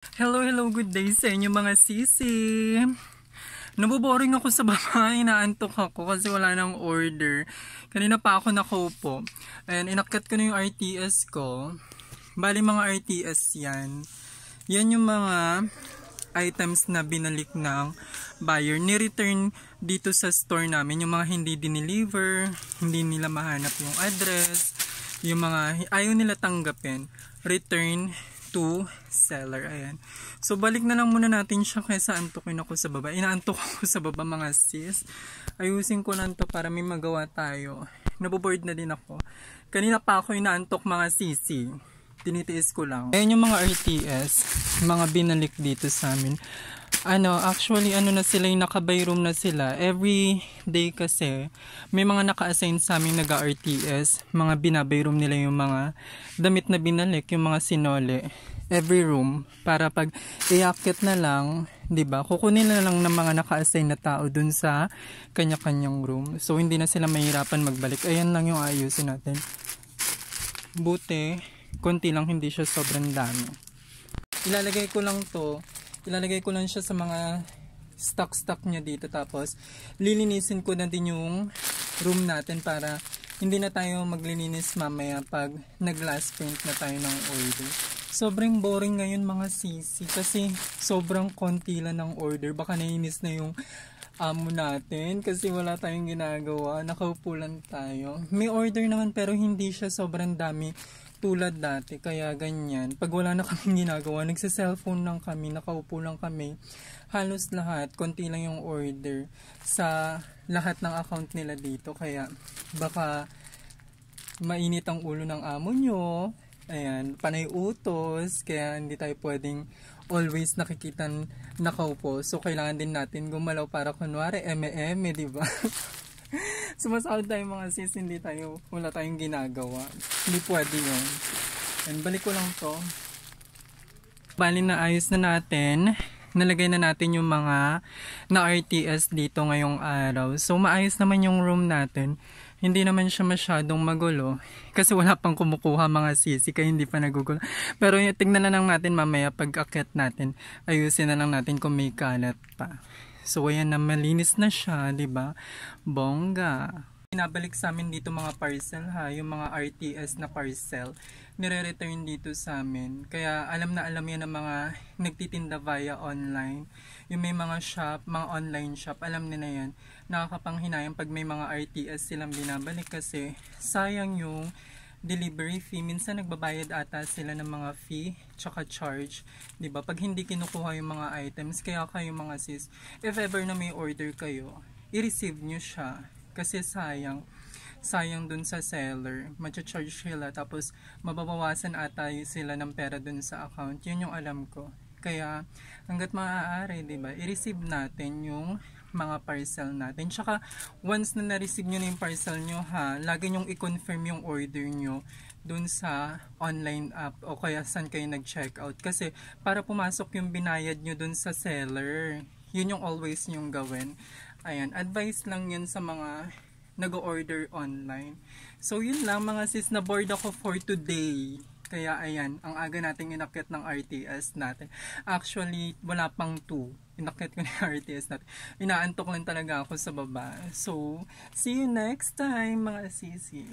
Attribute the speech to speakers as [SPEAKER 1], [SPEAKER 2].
[SPEAKER 1] Hello, good day sa inyo mga sisi. Naboboring ako sa baba, inaantok ako kasi wala nang order. Kanina pa ako nakaupo. And inakyat ko na yung RTS ko. Bali mga RTS yan. Yan yung mga items na binalik ng buyer. Ni-return dito sa store namin. Yung mga hindi dineliver, hindi nila mahanap yung address, yung mga ayaw nila tanggapin. Return to seller. Ayan. So, balik na lang muna natin siya kaysa antukin ako sa baba. Inaantok ako sa baba mga sis. Ayusin ko lang to para may magawa tayo. Naboboard na din ako. Kanina pa ako inaantok mga sisi. Tinitiis ko lang. Ayan yung mga RTS. Mga binalik dito sa amin. Actually, na sila, yung naka-by room na sila. Every day kasi, may mga naka-assign sa aming nag-RTS. Mga binabay room nila yung mga damit na binalik, yung mga sinole. Every room. Para pag iakit na lang, diba? Kukunin na lang ng mga naka-assign na tao dun sa kanya-kanyang room. So, hindi na sila mahirapan magbalik. Ayan lang yung ayusin natin. Buti, konti lang, hindi siya sobrang dami. Ilalagay ko lang siya sa mga stock niya dito, tapos lilinisin ko na din yung room natin para hindi na tayo maglilinis mamaya pag nag-last print na tayo ng order. Sobrang boring ngayon mga sisi kasi sobrang konti lang ng order. Baka nainis na yung amo natin kasi wala tayong ginagawa, nakaupo lang tayo. May order naman pero hindi siya sobrang dami tulad dati, kaya ganyan. Pag wala na kaming ginagawa, nagsa-cellphone lang kami, nakaupo lang kami. Halos lahat, konti lang yung order sa lahat ng account nila dito. Kaya baka mainit ang ulo ng amo nyo. Ayan, panay utos. Kaya hindi tayo pwedeng always nakikitan nakaupo. So kailangan din natin gumalaw para kunwari eme-eme, diba? Sumasahod tayo mga sis, wala tayong ginagawa. Hindi pwede yun. And balik ko lang to. Bali na ayos na natin. Nalagay na natin yung mga na RTS dito ngayong araw. So maayos naman yung room natin. Hindi naman siya masyadong magulo. Kasi wala pang kumukuha mga sisi, kaya hindi pa nagugulo. Pero tignan na lang natin mamaya pag akyat natin. Ayusin na lang natin kung may kalat pa. So ayan na, malinis na siya, 'di ba? Bongga. Pinabalik sa amin dito mga parcel ha, yung mga RTS na parcel. Nire-return dito sa amin. Kaya alam na alam yan ng mga nagtitinda via online. Yung may mga shop, mga online shop, alam nila yan. Nakakapanghinayang pag may mga RTS silang binabalik kasi sayang yung delivery fee. Minsan nagbabayad ata sila ng mga fee tsaka charge, 'di ba? Pag hindi kinukuha yung mga items, kaya kayo mga sis, if ever na may order kayo, i-receive nyo siya kasi sayang dun sa seller, matcha-charge sila tapos mababawasan ata sila ng pera dun sa account. Yun yung alam ko. Kaya hangga't maaari, 'di ba? I-receive natin yung mga parcel natin. Tsaka once na na-receive nyo na yung parcel nyo ha, lagi nyong i-confirm yung order nyo dun sa online app o kaya saan kayo nag-check out. Kasi para pumasok yung binayad nyo dun sa seller, yun yung always nyong gawin. Ayan, advice lang yun sa mga nag-order online. So yun lang mga sis, na bored ako for today. Kaya ayan, ang aga nating inakyat ng RTS natin. Actually, wala pang 2. Inakyat ko na yung RTS natin. Inaantok lang talaga ako sa baba. So, see you next time mga sisi.